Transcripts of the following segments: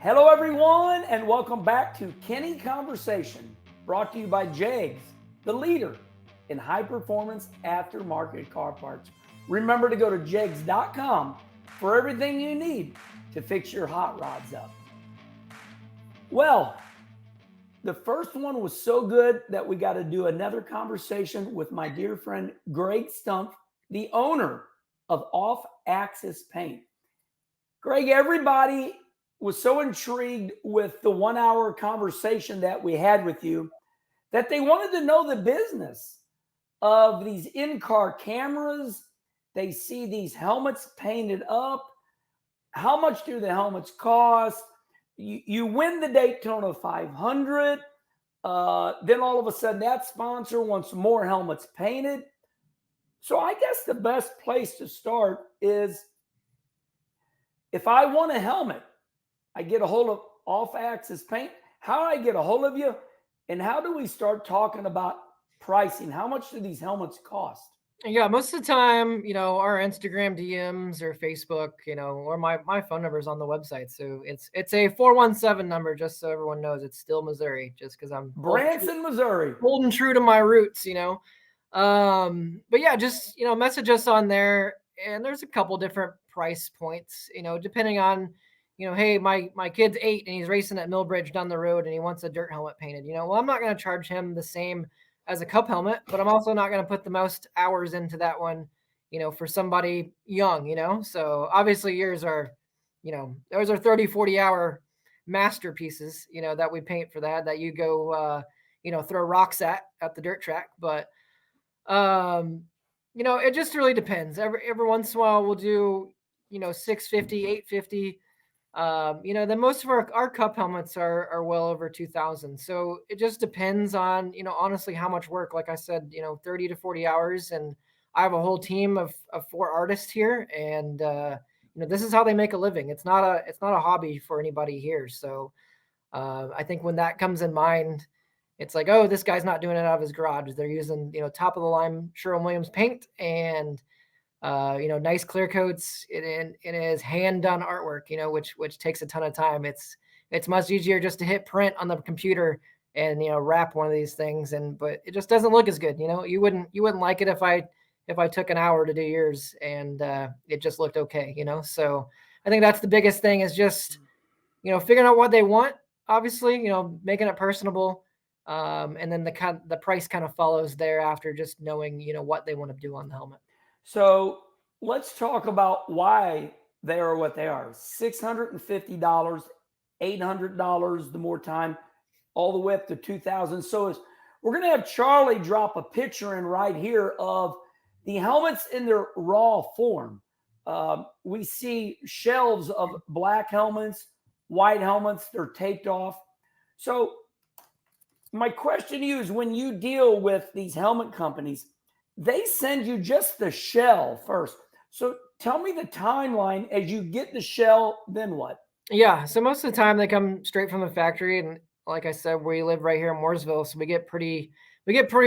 Hello, everyone, and welcome back to Kenny Conversation, brought to you by JEGS, the leader in high performance aftermarket car parts. Remember to go to jegs.com for everything you need to fix your hot rods up. Well, the first one was so good that we got to do another conversation with my dear friend Greg Stumpff, the owner of Off Axis Paint. Greg, everybody was so intrigued with the 1 hour conversation that we had with you that they wanted to know the business of these in-car cameras. They see these helmets painted up. How much do the helmets cost? You win the Daytona 500. Then all of a sudden that sponsor wants more helmets painted. So I guess the best place to start is if I want a helmet, I get a hold of Off Axis Paint. How do I get a hold of you? And how do we start talking about pricing? How much do these helmets cost? Yeah, most of the time, our Instagram DMs or Facebook, or my phone number is on the website. So it's a 417 number, just so everyone knows it's still Missouri, just because I'm Branson, Missouri. holding true to my roots, But yeah, just message us on there, and there's a couple different price points, depending on, hey, my kid's 8 and he's racing at Millbridge down the road and he wants a dirt helmet painted. Well, I'm not going to charge him the same as a cup helmet, but I'm also not going to put the most hours into that one, for somebody young. So obviously yours are, those are 30, 40 hour masterpieces, that we paint for that you go, throw rocks at the dirt track. But, it just really depends. Every once in a while we'll do, 650, 850. Then most of our cup helmets are well over 2,000. So it just depends on, honestly, how much work. Like I said, 30 to 40 hours. And I have a whole team of 4 artists here. And, this is how they make a living. It's not a hobby for anybody here. So I think when that comes in mind, it's like, oh, this guy's not doing it out of his garage. They're using, top of the line Sherwin-Williams paint and nice clear coats. It is hand done artwork, which takes a ton of time. It's much easier just to hit print on the computer and wrap one of these things, but it just doesn't look as good. You wouldn't like it if I took an hour to do yours and it just looked okay. So I think that's the biggest thing is just figuring out what they want. Obviously, making it personable. And then the price kind of follows thereafter, just knowing, what they want to do on the helmet. So let's talk about why they are what they are. $650, $800 the more time, all the way up to $2,000. So we're going to have Charlie drop a picture in right here of the helmets in their raw form. We see shelves of black helmets, white helmets, they're taped off. So my question to you is when you deal with these helmet companies, they send you just the shell first. So tell me the timeline as you get the shell, then what? Yeah, so most of the time they come straight from the factory, and like I said, we live right here in Mooresville, so we get pretty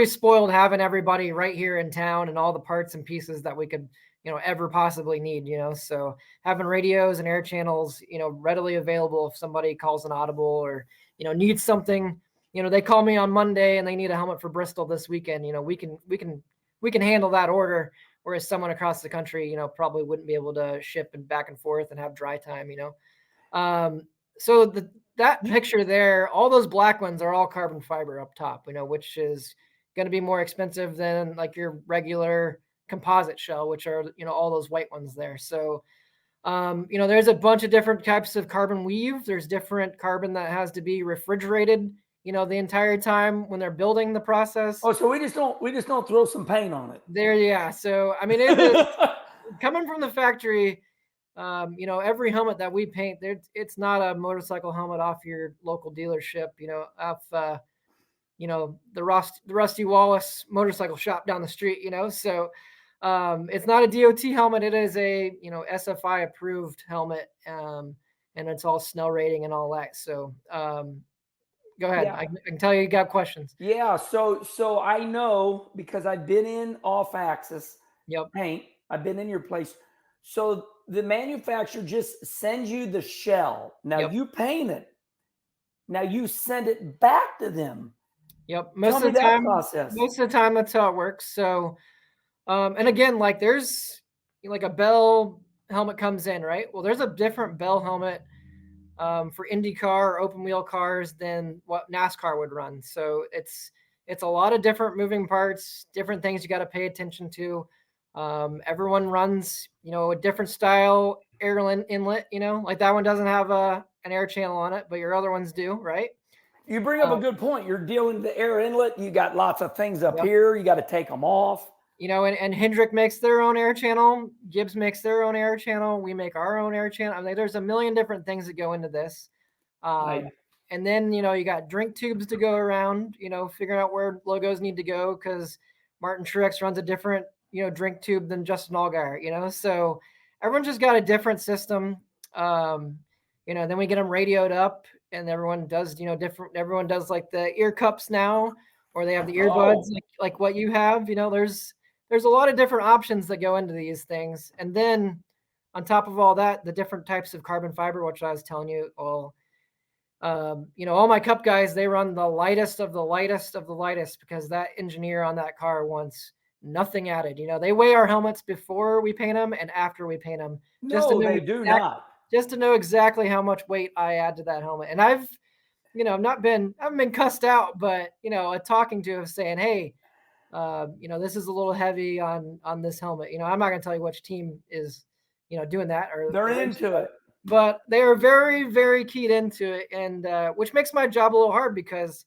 spoiled having everybody right here in town and all the parts and pieces that we could ever possibly need. So having radios and air channels readily available if somebody calls an audible or needs something. They call me on Monday and they need a helmet for Bristol this weekend. We can handle that order, whereas someone across the country probably wouldn't be able to ship and back and forth and have dry time. So that picture there, all those black ones are all carbon fiber up top, which is going to be more expensive than like your regular composite shell, which are, all those white ones there. So, there's a bunch of different types of carbon weave. There's different carbon that has to be refrigerated, the entire time when they're building the process. Oh, so we just don't throw some paint on it. There, yeah. So, I mean, it coming from the factory, every helmet that we paint, it's not a motorcycle helmet off your local dealership, off, the Rusty Wallace motorcycle shop down the street, So it's not a DOT helmet. It is a, SFI approved helmet, and it's all Snell rating and all that. So go ahead. Yeah. I can tell you got questions. Yeah, so I know because I've been in Off Axis Yep. Paint. I've been in your place. So the manufacturer just sends you the shell. Now you paint it. Now you send it back to them. Yep. Tell me that process. Most of the time, that's how it works. So, and again, like there's like a Bell helmet comes in, right? Well, there's a different Bell helmet for IndyCar or open wheel cars than what NASCAR would run. So it's a lot of different moving parts, different things you got to pay attention to. Everyone runs, a different style air inlet. Like that one doesn't have an air channel on it, but your other ones do, right? You bring up a good point. You're dealing with the air inlet. You got lots of things up here. You got to take them off. And Hendrick makes their own air channel. Gibbs makes their own air channel. We make our own air channel. I mean, there's a million different things that go into this. And then, you got drink tubes to go around, figuring out where logos need to go because Martin Truex runs a different, drink tube than Justin Allgaier, so everyone just got a different system. Then we get them radioed up and everyone does, different, everyone does like the ear cups now, or they have the earbuds like what you have, there's a lot of different options that go into these things. And then on top of all that, the different types of carbon fiber, which I was telling you, all my Cup guys, they run the lightest of the lightest of the lightest because that engineer on that car wants nothing added. They weigh our helmets before we paint them and after we paint them. They do not. Just to know exactly how much weight I add to that helmet. And I haven't been cussed out, but, talking to him saying, hey, this is a little heavy on this helmet. I'm not going to tell you which team is, doing that. Or they're into it. But they are very, very keyed into it, and which makes my job a little hard because,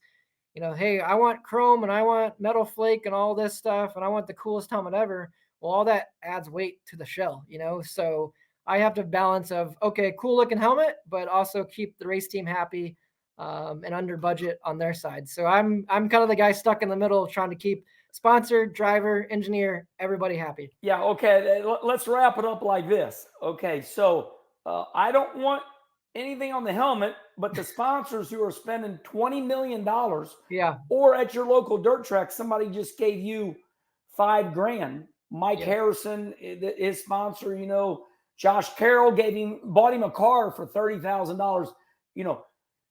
hey, I want chrome and I want metal flake and all this stuff, and I want the coolest helmet ever. Well, all that adds weight to the shell, so I have to balance of, okay, cool looking helmet, but also keep the race team happy and under budget on their side. So I'm kind of the guy stuck in the middle trying to keep sponsor, driver, engineer, everybody happy. Yeah. Okay. Let's wrap it up like this. Okay. So I don't want anything on the helmet, but the sponsors who are spending $20 million, or at your local dirt track, somebody just gave you $5,000. Mike Harrison, his sponsor, Josh Carroll bought him a car for $30,000.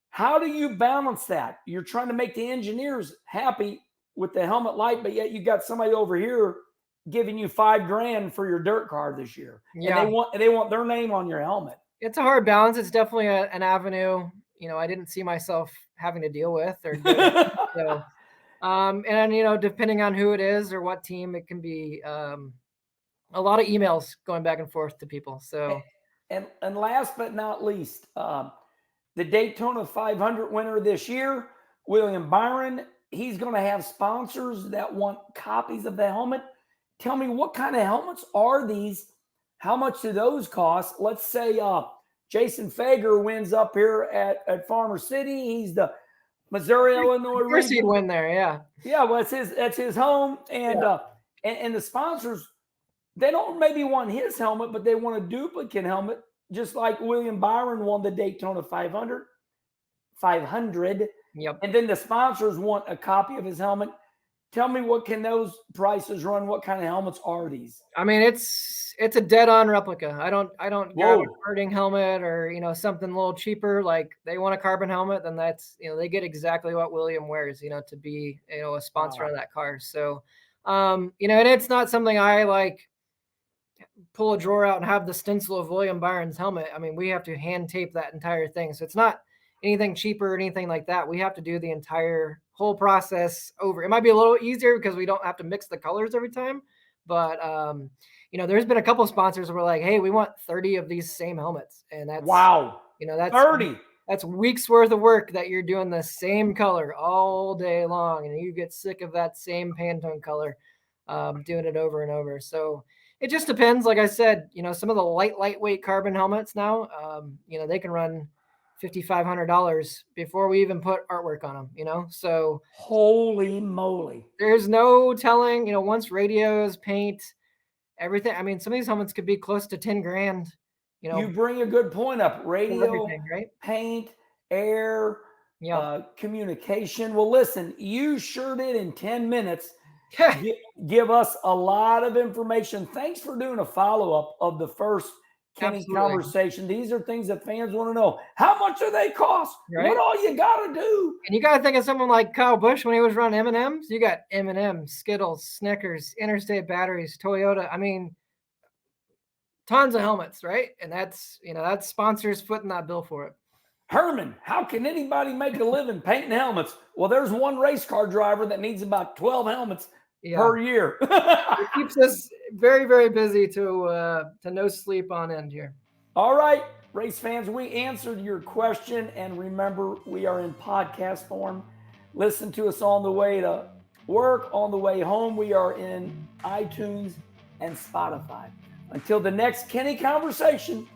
How do you balance that? You're trying to make the engineers happy with the helmet light, but yet you got somebody over here giving you $5,000 for your dirt car this year. Yeah. And they want their name on your helmet. It's a hard balance. It's definitely an avenue, I didn't see myself having to deal with or so, and depending on who it is or what team, it can be a lot of emails going back and forth to people. So, and last but not least, the Daytona 500 winner this year, William Byron, he's going to have sponsors that want copies of the helmet. Tell me, what kind of helmets are these? How much do those cost? Let's say Jason Fager wins up here at Farmer City. He's the Missouri, Illinois region. Of course he'd win there, yeah. Yeah, well, that's his home. And and the sponsors, they don't maybe want his helmet, but they want a duplicate helmet, just like William Byron won the Daytona 500. Yep. And then the sponsors want a copy of his helmet. Tell me, what can those prices run? What kind of helmets are these? I mean, it's a dead-on replica. I don't grab a hurting helmet or something a little cheaper. Like they want a carbon helmet, then that's they get exactly what William wears. To be a sponsor on that car. So, and it's not something I like pull a drawer out and have the stencil of William Byron's helmet. I mean, we have to hand tape that entire thing. So it's not anything cheaper or anything like that. We have to do the entire whole process over. It might be a little easier because we don't have to mix the colors every time. But, there's been a couple of sponsors who were like, hey, we want 30 of these same helmets. And that's, that's 30. That's weeks worth of work that you're doing the same color all day long. And you get sick of that same Pantone color, doing it over and over. So it just depends. Like I said, some of the lightweight carbon helmets now, they can run $5,500 before we even put artwork on them, so holy moly, there's no telling, once radios, paint, everything. I mean, some of these helmets could be close to $10,000. You bring a good point up. Radio, right? Paint, air, communication. Well, listen, you sure did in 10 minutes give us a lot of information. Thanks for doing a follow-up of the first Kenny Absolutely. conversation. These are things that fans want to know. How much do they cost? Right? What all you got to do? And you got to think of someone like Kyle Busch when he was running M&Ms. You got M&Ms, Skittles, Snickers, Interstate Batteries, Toyota. I mean, tons of helmets, right? And that's sponsors footing that bill for it. Herman, how can anybody make a living painting helmets? Well, there's one race car driver that needs about 12 helmets per year. It keeps us very, very busy to no sleep on end here. All right, race fans, we answered your question. And remember, we are in podcast form. Listen to us on the way to work, on the way home. We are in iTunes and Spotify. Until the next Kenny conversation,